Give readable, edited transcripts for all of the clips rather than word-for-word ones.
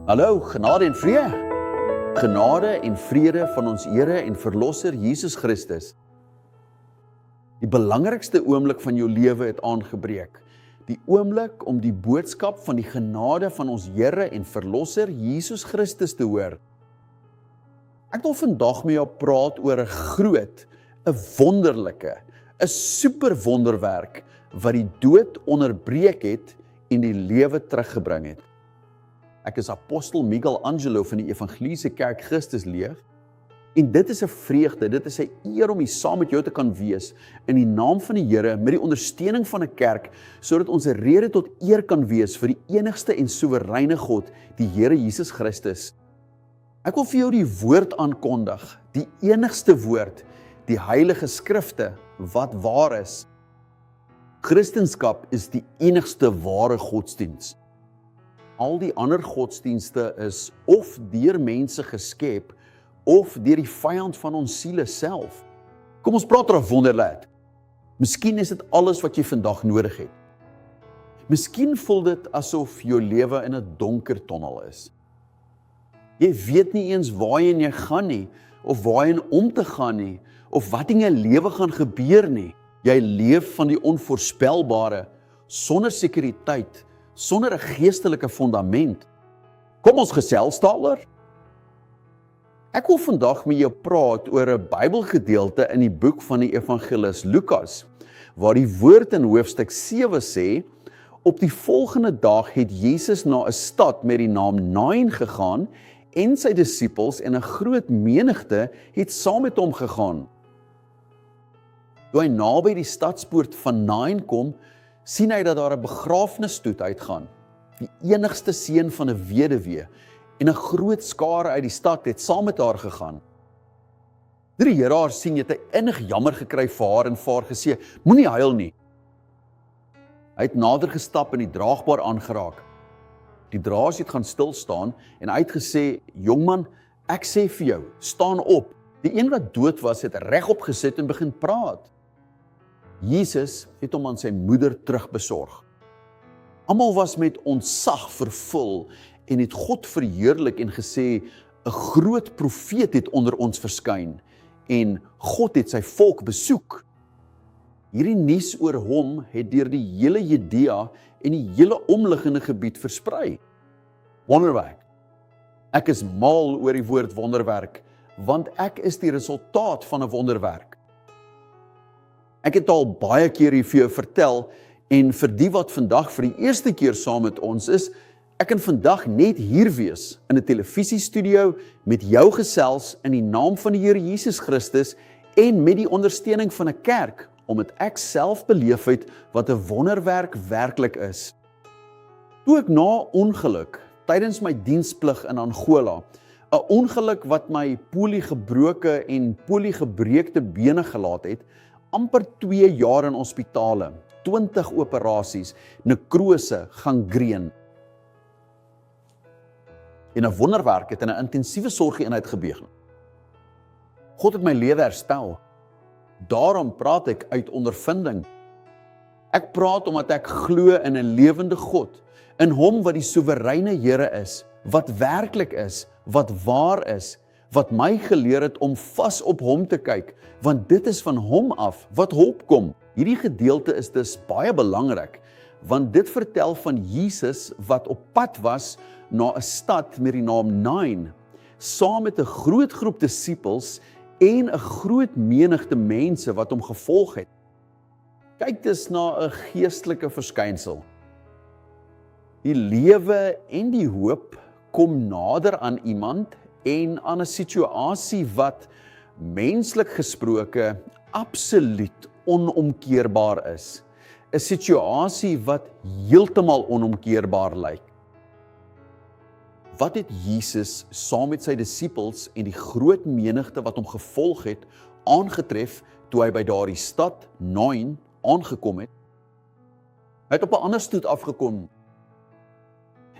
Hallo, genade en vrede. Genade en vrede van ons Here en Verlosser Jesus Christus. Die belangrikste oomblik van jou lewe het aangebreek. Die oomblik om die boodskap van die genade van ons Here en Verlosser Jesus Christus te hoor. Ek wil vandag met jou praat oor 'n groot, 'n wonderlike, 'n super wonderwerk wat die dood onderbreek het en die lewe teruggebring het. Ek is apostel Miguel Angelo van die Evangeliese Kerk Christus Leef en dit is 'n vreugde, dit is 'n eer om hier saam met jou te kan wees in die naam van die Here met die ondersteuning van 'n kerk sodat ons 'n rede tot eer kan wees vir die enigste en soewereine God, die Here Jesus Christus. Ek wil vir jou die woord aankondig, die enigste woord, die heilige skrifte wat waar is. Christendom is die enigste ware godsdienst. Al die ander godsdienste is of deur mense geskep, of deur die vyand van ons siele self. Kom ons praat oor 'n wonderlike. Miskien is dit alles wat jy vandag nodig het. Miskien voel dit asof jou lewe in 'n donker tonnel is. Jy weet nie eens waarheen jy gaan nie, of waarheen om te gaan nie, of wat in jou lewe gaan gebeur nie. Jy leef van die onvoorspelbare, sonder sekuriteit, sonder 'n geestelike fundament. Kom ons gesels daaroor. Ek wil vandag met jou praat oor 'n Bybelgedeelte in die boek van die evangelis Lukas, waar die woord in hoofstuk 7 sê, op die volgende dag het Jesus na 'n stad met die naam Nain gegaan en sy disippels en 'n groot menigte het saam met hom gegaan. Toe hy naby die stadspoort van Nain kom, sien hy dat daar 'n begrafnisstoet uitgaan. Die enigste seun van 'n weduwee en 'n groot skare uit die stad het saam met haar gegaan. Toe die Here haar sien, het hy innig jammer gekry vir haar en vir haar gesê, moenie huil nie. Hy het nader gestap en die draagbaar aangeraak. Die draers het gaan stil staan en hy het gesê, jongman, ek sê vir jou, staan op. Die een wat dood was, het regop gesit en begin praat. Jesus het hom aan sy moeder terugbesorg. Almal was met ontzag vervul en het God verheerlik en gesê, 'n groot profeet het onder ons verskyn en God het sy volk besoek. Hierdie nuus oor hom het deur die hele Judea en die hele omliggende gebied versprei. Wonderwerk. Ek is mal oor die woord wonderwerk, want ek is die resultaat van 'n wonderwerk. Ek het al baie keer hier vir jou vertel, en vir die wat vandag vir die eerste keer saam met ons is, ek kan vandag net hier wees, in 'n televisiestudio, met jou gesels, in die naam van die Here Jesus Christus, en met die ondersteuning van 'n kerk, omdat ek self beleef het, wat 'n wonderwerk werklik is. Toe ek na ongeluk, tydens my diensplig in Angola, 'n ongeluk wat my poliegebroke en poliegebreekte bene gelaat het, amper 2 jaar in hospitale, 20 operasies, nekrose, gangreen. En 'n wonderwerk het in 'n intensiewe sorgeenheid gebeur. God het my lewe herstel. Daarom praat ek uit ondervinding. Ek praat omdat ek glo in 'n lewende God, in hom wat die soewereine Here is, wat werklik is, wat waar is, wat my geleer het om vas op hom te kyk, want dit is van hom af wat hulp kom. Hierdie gedeelte is dus baie belangrik, want dit vertel van Jesus wat op pad was na 'n stad met die naam Nain, saam met 'n groot groep disippels en 'n groot menigte mense wat hom gevolg het. Kyk dus na 'n geestelike verskynsel. Die lewe en die hoop kom nader aan iemand en aan 'n situasie wat menslik gesproke absoluut onomkeerbaar is. 'n Situasie wat heeltemal onomkeerbaar lyk. Wat het Jesus saam met sy disippels en die groot menigte wat hom gevolg het, aangetref toe hy by daardie stad Nain aangekom het? Hy het op 'n ander stoet afgekom.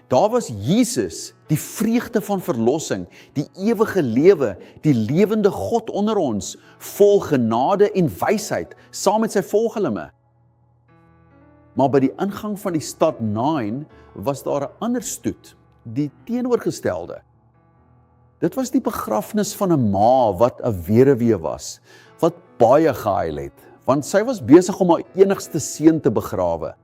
Daar was Jesus, die vreugde van verlossing, die ewige lewe, die lewende God onder ons, vol genade en wysheid, saam met sy volgelinge. Maar by die ingang van die stad Nain was daar 'n ander stoet, die teenoorgestelde. Dit was die begrafnis van 'n ma wat 'n weduwee was, wat baie gehuil het, want sy was besig om haar enigste seun te begrawe.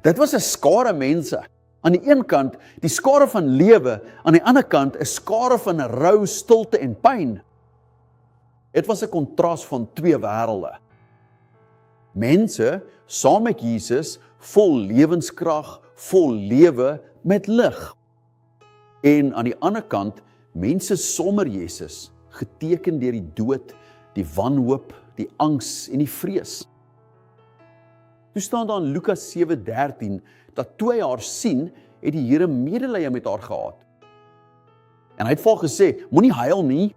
Dit was 'n skare mense. Aan die een kant die skare van lewe, aan die ander kant 'n skare van rou, stilte en pyn. Dit was 'n kontras van twee wêrelde. Mense saam met Jesus, vol lewenskrag, vol lewe met lig. En aan die ander kant, mense sonder Jesus, geteken deur die dood, die wanhoop, die angs en die vrees. Toe staan daar in Lukas 7:13, dat toe hy haar sien, het die Here medelee met haar gehad. En hy het vir haar gesê, moenie huil nie.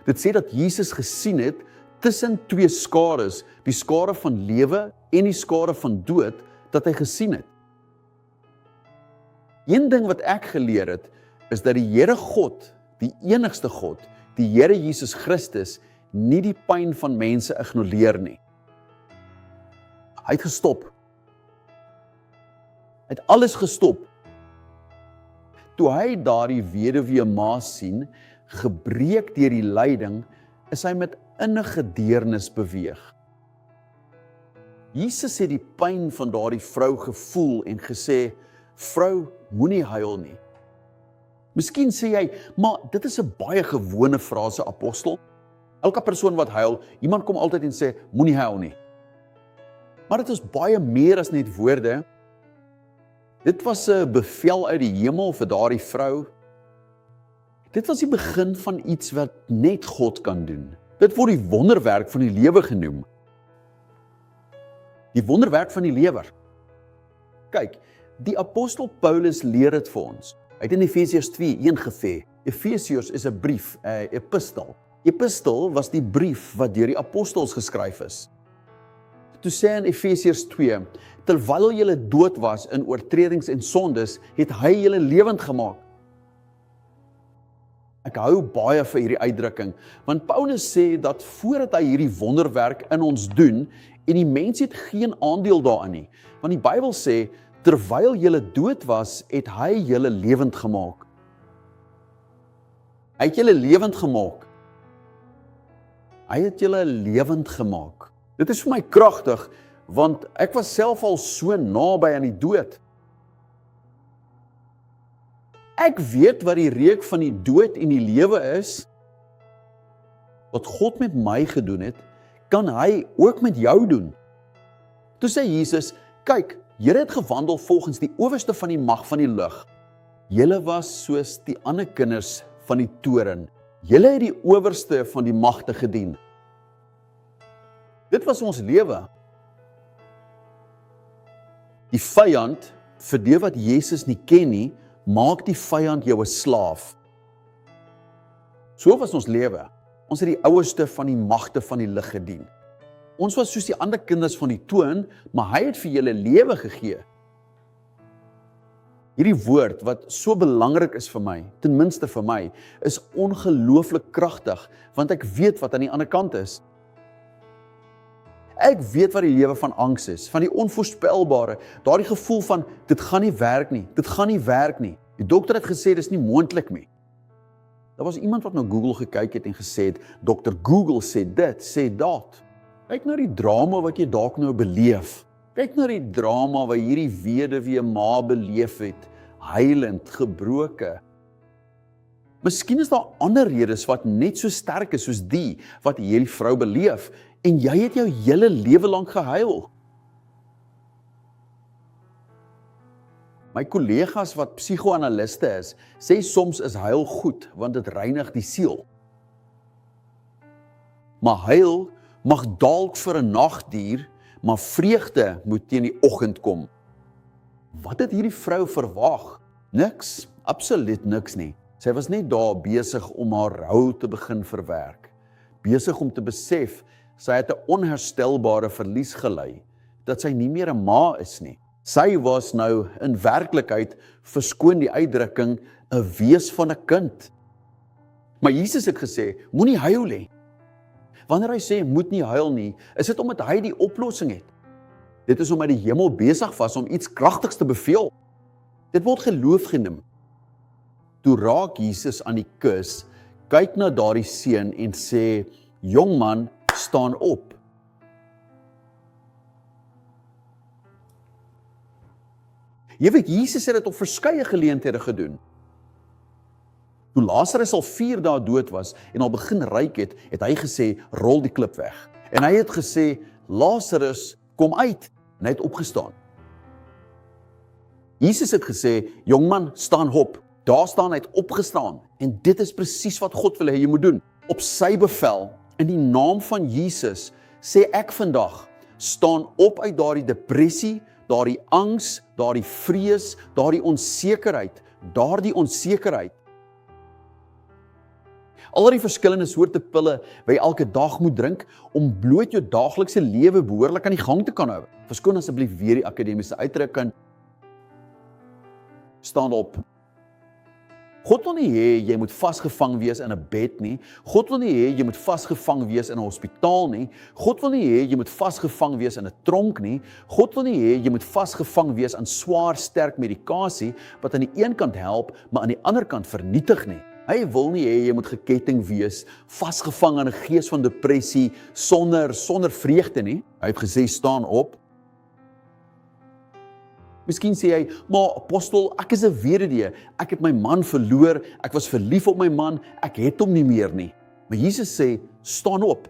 Dit sê dat Jesus gesien het, tussen twee skares, die skare van lewe en die skare van dood, dat hy gesien het. Een ding wat ek geleer het, is dat die Here God, die enigste God, die Here Jesus Christus, nie die pyn van mense ignoreer nie. Hy het gestop. Hy het alles gestop. Toe hy daardie weduwee ma sien, gebreek deur die lyding, is hy met innige deernis beweeg. Jesus het die pyn van daardie vrou gevoel en gesê, vrou, moenie huil nie. Miskien sê jy, maar dit is 'n baie gewone frase, apostel. Elke persoon wat huil, iemand kom altyd en sê, moenie huil nie. Maar dit is baie meer as net woorde. Dit was 'n bevel uit die hemel vir daardie vrou. Dit was die begin van iets wat net God kan doen. Dit word die wonderwerk van die lewe genoem. Die wonderwerk van die lewe. Kyk, die apostel Paulus leer dit vir ons. Hy het in Efesiërs 2:1 gesê, Efesiërs is 'n brief, 'n epistel. Epistel was die brief wat deur die apostels geskryf is. Toe sê in Efesiërs 2, terwyl julle dood was in oortredings en sondes, het hy julle lewend gemaak. Ek hou baie vir hierdie uitdrukking, want Paulus sê dat voordat hy hierdie wonderwerk in ons doen, en die mens het geen aandeel daarin nie, want die Bybel sê, terwyl julle dood was, het hy julle lewend gemaak. Hy het julle lewend gemaak. Hy het julle lewend gemaak. Dit is vir my kragtig, want ek was self al so naby aan die dood. Ek weet wat die reuk van die dood en die lewe is. Wat God met my gedoen het, kan hy ook met jou doen. Toe sê Jesus, kyk, julle het gewandel volgens die owerste van die mag van die lig. Julle was soos die ander kinders van die toren. Julle het die owerste van die magte gedien. Dit was ons lewe. Die vyand, vir die wat Jesus nie ken nie, maak die vyand jou 'n slaaf. So was ons lewe. Ons het die ouerste van die magte van die lig gedien. Ons was soos die ander kinders van die toon, maar hy het vir julle lewe gegee. Hierdie woord wat so belangrik is vir my, ten minste vir my, is ongelooflik kragtig, want ek weet wat aan die ander kant is. Ek weet wat die lewe van angs is, van die onvoorspelbare, daardie gevoel van, dit gaan nie werk nie, dit gaan nie werk nie. Die dokter het gesê, dit is nie moontlik nie. Daar was iemand wat na Google gekyk het en gesê het, Dr. Google sê dit, sê dat. Kyk na die drama wat jy dalk nou beleef. Kyk na die drama wat hierdie weduwee ma beleef het, huilend, gebroke. Miskien is daar ander redes wat net so sterk is soos die wat hierdie vrou beleef, en jy het jou hele lewe lank gehuil. My kollegas wat psigoanaliste is, sê soms is huil goed, want dit reinig die siel. Maar huil mag dalk vir 'n nag duur, maar vreugde moet teen die oggend kom. Wat het hierdie vrou verwag? Niks, absoluut niks nie. Sy was net daar besig om haar rou te begin verwerk. Besig om te besef, sy het 'n onherstelbare verlies gely, dat sy nie meer 'n ma is nie. Sy was nou in werklikheid, verskoon die uitdrukking, 'n wees van 'n kind. Maar Jesus het gesê, moenie huil nie. Wanneer hy sê, moet nie huil nie, is dit omdat hy die oplossing het. Dit is omdat die hemel besig was om iets kragtigs te beveel. Dit word geloof genoem. Toe raak Jesus aan die kus, kyk na daardie seun en sê, jong man, staan op. Jy weet, Jesus het dit op verskeie geleenthede gedoen. Toe Lazarus al 4 dae dood was en al begin ruik het, het hy gesê, rol die klip weg. En hy het gesê, Lazarus, kom uit. En hy het opgestaan. Jesus het gesê, jongman, staan op. Daar staan, hy het opgestaan. En dit is presies wat God wil hê jy moet doen. Op sy bevel, in die naam van Jesus, sê ek vandag, staan op uit daardie depressie, daardie angs, daardie vrees, daardie onsekerheid. Al die verskillende soorte pille wat jy elke dag moet drink, om bloot jou daaglikse lewe behoorlik aan die gang te kan hou. Verskoon asseblief weer die akademiese uitdrukking. Staan op. God wil nie hê jy moet vasgevang wees in 'n bed nie. God wil nie hê jy moet vasgevang wees in 'n hospitaal nie. God wil nie hê jy moet vasgevang wees in 'n tronk nie. God wil nie hê jy moet vasgevang wees aan swaar, sterk medikasie wat aan die een kant help, maar aan die ander kant vernietig nie. Hy wil nie hê jy moet geketting wees, vasgevang in 'n gees van depressie, sonder vreugde nie. Hy het gesê, staan op. Miskien sê hy, maar apostel, ek is 'n weduwee, ek het my man verloor, ek was verlief op my man, ek het hom nie meer nie. Maar Jesus sê, staan op.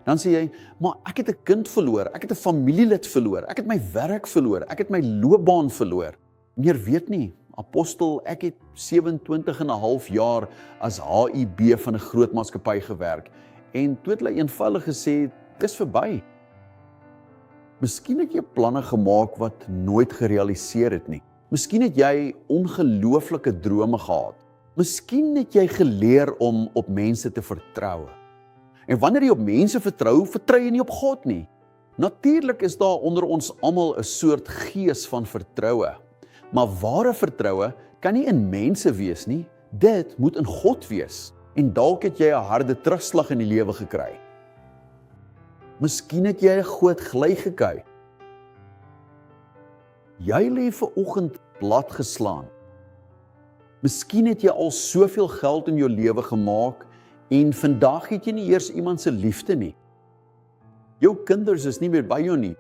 Dan sê jy, maar ek het 'n kind verloor, ek het 'n familielid verloor, ek het my werk verloor, ek het my loopbaan verloor. Meneer weet nie, apostel, ek het 27 en 'n half jaar as HIB van 'n groot maatskappy gewerk, en toe het hulle eenvoudig gesê, dis verby. Miskien het jy planne gemaak wat nooit gerealiseer het nie. Miskien het jy ongelooflike drome gehad. Miskien het jy geleer om op mense te vertrou. En wanneer jy op mense vertrou jy nie op God nie. Natuurlik is daar onder ons almal 'n soort gees van vertroue. Maar ware vertroue kan nie in mense wees nie. Dit moet in God wees. En dalk het jy 'n harde terugslag in die lewe gekry. Miskien het jy 'n groot gly gekry. Jy lê vanoggend plat geslaan. Miskien het jy al soveel geld in jou lewe gemaak en vandag het jy nie eers iemand se liefde nie. Jou kinders is nie meer by jou nie.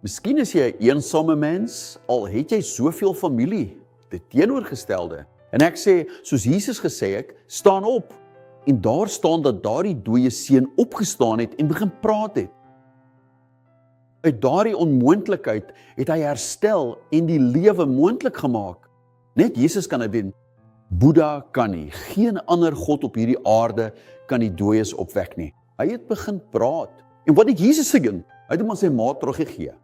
Miskien is jy 'n eensame mens, al het jy soveel familie, dit teenoorgestelde. En ek sê, soos Jesus gesê het, staan op. En daar staan dat daardie dooie seun opgestaan het en begin praat het. Uit daardie onmoontlikheid het hy herstel en die lewe moontlik gemaak. Net Jesus kan dit doen. Boeddha kan nie. Geen ander God op hierdie aarde kan die dooies opwek nie. Hy het begin praat. En wat het Jesus gedoen? Hy het hom aan sy ma teruggegee.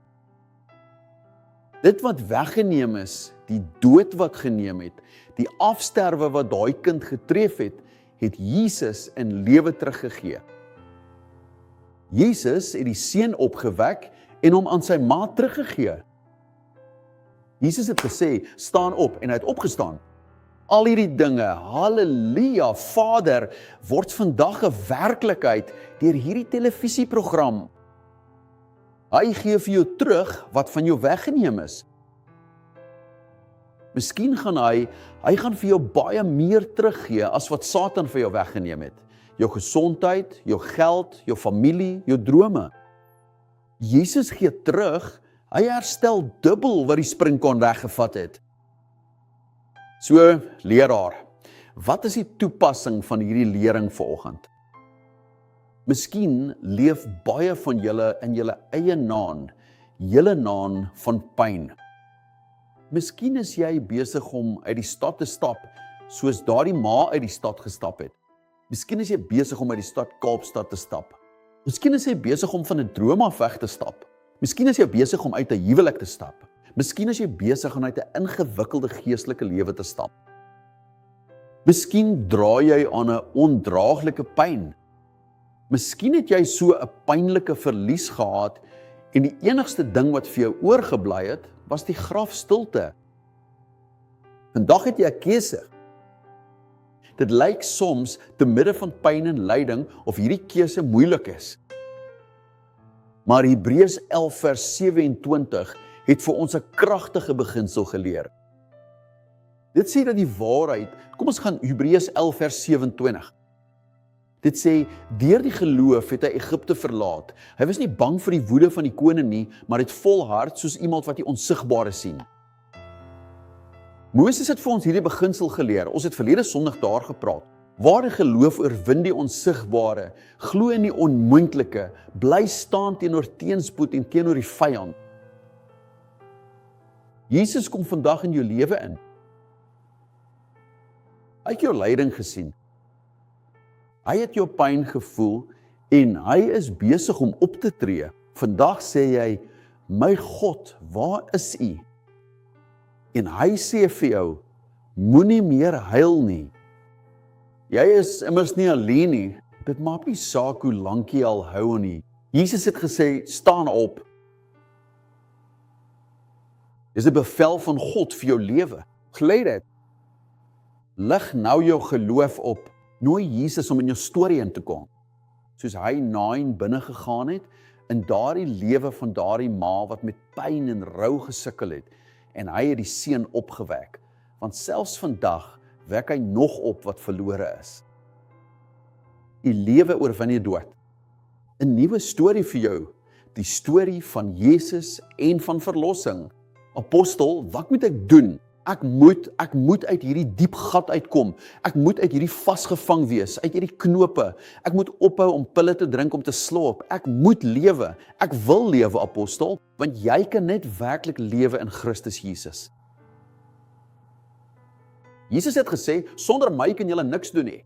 Dit wat weggeneem is, die dood wat geneem het, die afsterwe wat daai kind getref het Jesus in lewe teruggegee. Jesus het die seun opgewek en hom aan sy ma teruggegee. Jesus het gesê, staan op, en hy het opgestaan. Al hierdie dinge, halleluja, Vader, word vandag 'n werklikheid deur hierdie televisieprogram. Hy gee vir jou terug wat van jou weggeneem is. Miskien gaan hy gaan vir jou baie meer teruggee as wat Satan vir jou weggeneem het. Jou gesondheid, jou geld, jou familie, jou drome. Jesus gee terug, hy herstel dubbel wat die sprinkaan weggevat het. So, leraar, wat is die toepassing van hierdie lering vanoggend? Miskien leef baie van julle in julle eie naan van pyn. Miskien is jy besig om uit die stad te stap, soos daardie ma uit die stad gestap het. Miskien is jy besig om uit die stad Kaapstad te stap. Miskien is jy besig om van 'n droom af weg te stap. Miskien is jy besig om uit 'n huwelik te stap. Miskien is jy besig om uit 'n ingewikkelde geestelike lewe te stap. Miskien dra jy aan 'n ondraaglike pyn. Miskien het jy so 'n pynlike verlies gehad en die enigste ding wat vir jou oorgebly het, was die grafstilte. Vandag het jy 'n keuse. Dit lyk soms te midde van pyn en lyding of hierdie keuse moeilik is. Maar Hebreërs 11 vers 27 het vir ons 'n kragtige beginsel geleer. Dit sê dat die waarheid, kom ons gaan Hebreërs 11 vers 27. Dit sê, deur die geloof het hy Egipte verlaat. Hy was nie bang vir die woede van die koning nie, maar het volhard soos iemand wat die onsigbare sien. Moses het vir ons hierdie beginsel geleer. Ons het verlede Sondag daar gepraat. Ware geloof oorwin die onsigbare, glo in die onmoontlike, bly staan teenoor teenspoed en teenoor die vyand. Jesus kom vandag in jou lewe in. Hy het jou lyding gesien. Hy het jou pyn gevoel en hy is besig om op te tree. Vandag sê jy, my God, waar is U? En hy sê vir jou, moenie meer huil nie. Jy is immers nie alleen nie. Dit maak nie saak hoe lank jy al hou nie. Jesus het gesê, staan op. Dis 'n bevel van God vir jou lewe. Glo dit. Lig nou jou geloof op. Nooi Jesus om in jou storie in te kom. Soos hy Nain binne gegaan het, in daardie lewe van daardie ma wat met pyn en rou gesukkel het, en hy het die seun opgewek. Want selfs vandag wek hy nog op wat verlore is. Die lewe oorwin die dood. 'n Nuwe storie vir jou, die storie van Jesus en van verlossing. Apostel, wat moet ek doen? Ek moet uit hierdie diep gat uitkom. Ek moet uit hierdie vasgevang wees, uit hierdie knope. Ek moet ophou om pille te drink om te slaap. Ek moet lewe. Ek wil lewe, apostel, want jy kan net werklik lewe in Christus Jesus. Jesus het gesê, sonder my kan julle niks doen nie.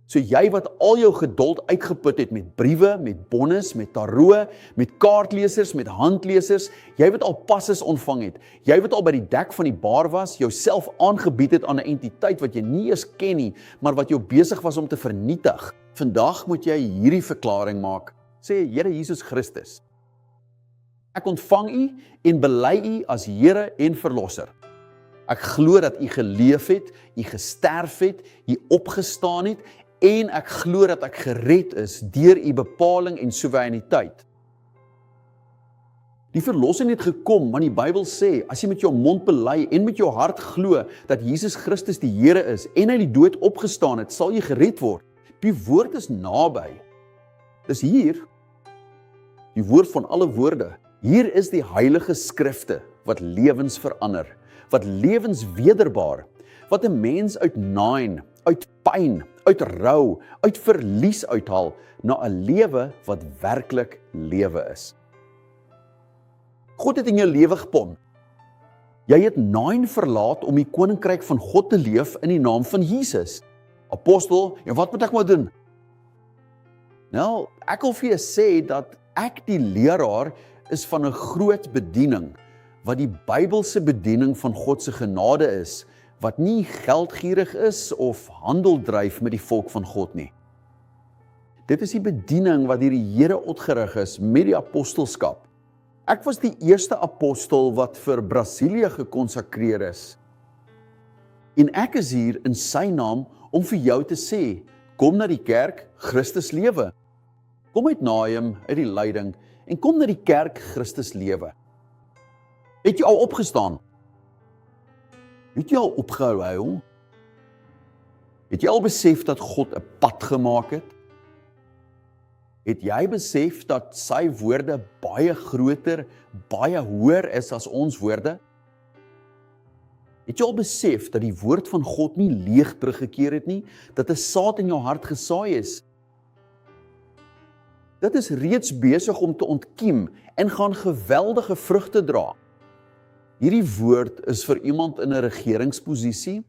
So jy wat al jou geduld uitgeput het met briewe, met bonnes, met tarot, met kaartlesers, met handlesers, jy wat al passes ontvang het, jy wat al by die dek van die bar was, jouself aangebied het aan 'n entiteit wat jy nie eens ken nie, maar wat jou besig was om te vernietig. Vandag moet jy hierdie verklaring maak. Sê, Here Jesus Christus, ek ontvang U en bely U as Here en Verlosser. Ek glo dat U geleef het, U gesterf het, U opgestaan het, en ek glo dat ek gered is deur U bepaling en soewereiniteit. Die verlossing het gekom, want die Bybel sê, as jy met jou mond bely en met jou hart glo dat Jesus Christus die Here is en hy die dood opgestaan het, sal jy gered word. Die woord is naby. Dis hier, die woord van alle woorde. Hier is die heilige skrifte wat lewens verander, wat lewens wederbaar, wat 'n mens uit Nain, uit pyn, uit rou, uit verlies uithaal, na 'n lewe wat werklik lewe is. God het in jou lewe gepon. Jy het Nain verlaat om die koninkryk van God te leef in die naam van Jesus. Apostel, en wat moet ek maar doen? Nou, ek wil vir jou sê dat ek die leraar is van 'n groot bediening, wat die Bybelse bediening van God se genade is, wat nie geldgierig is of handel dryf met die volk van God nie. Dit is die bediening wat deur die Here opgerig is met die apostelskap. Ek was die eerste apostel wat vir Brasilië gekonsakreer is. En ek is hier in sy naam om vir jou te sê, kom na die kerk, Christus lewe. Kom uit Naim, uit die lyding, en kom na die kerk, Christus lewe. Het jy al opgestaan? Het jy al opgehou huil? Het jy al besef dat God 'n pad gemaak het? Het jy besef dat sy woorde baie groter, baie hoër is as ons woorde? Het jy al besef dat die woord van God nie leeg teruggekeer het nie, dat 'n saad in jou hart gesaai is? Dit is reeds besig om te ontkiem en gaan geweldige vrugte dra. Hierdie woord is vir iemand in 'n regeringsposisie,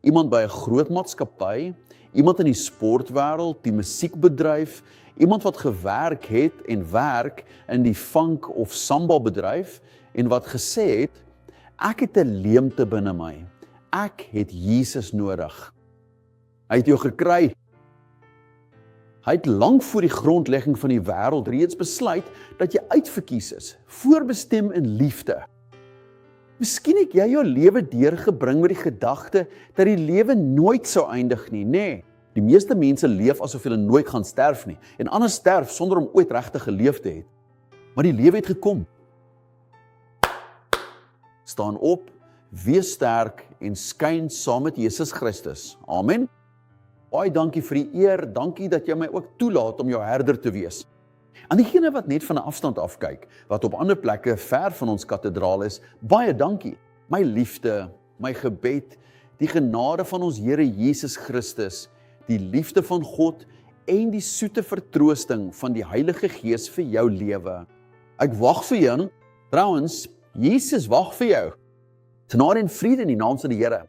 iemand by 'n groot maatskappy, iemand in die sportwêreld, die musiekbedryf, iemand wat gewerk het en werk in die funk of samba bedryf en wat gesê het, ek het 'n leemte binne my. Ek het Jesus nodig. Hy het jou gekry. Hy het lank voor die grondlegging van die wêreld reeds besluit dat jy uitverkies is, voorbestem in liefde. Miskien het jy jou lewe deurgebring met die gedagte dat die lewe nooit sou eindig nie, nê? Die meeste mense leef asof hulle nooit gaan sterf nie, en ander sterf sonder om ooit regtig geleef te het. Maar die lewe het gekom. Staan op, wees sterk en skyn saam met Jesus Christus. Amen. Baie dankie vir die eer, dankie dat jy my ook toelaat om jou herder te wees. Aan diegene wat net van 'n afstand afkyk, wat op ander plekke ver van ons kathedraal is, baie dankie. My liefde, my gebed, die genade van ons Here Jesus Christus, die liefde van God en die soete vertroosting van die Heilige Gees vir jou lewe. Ek wag vir jou. Trouwens, Jesus wag vir jou. Genade en vrede in die naam van die Here.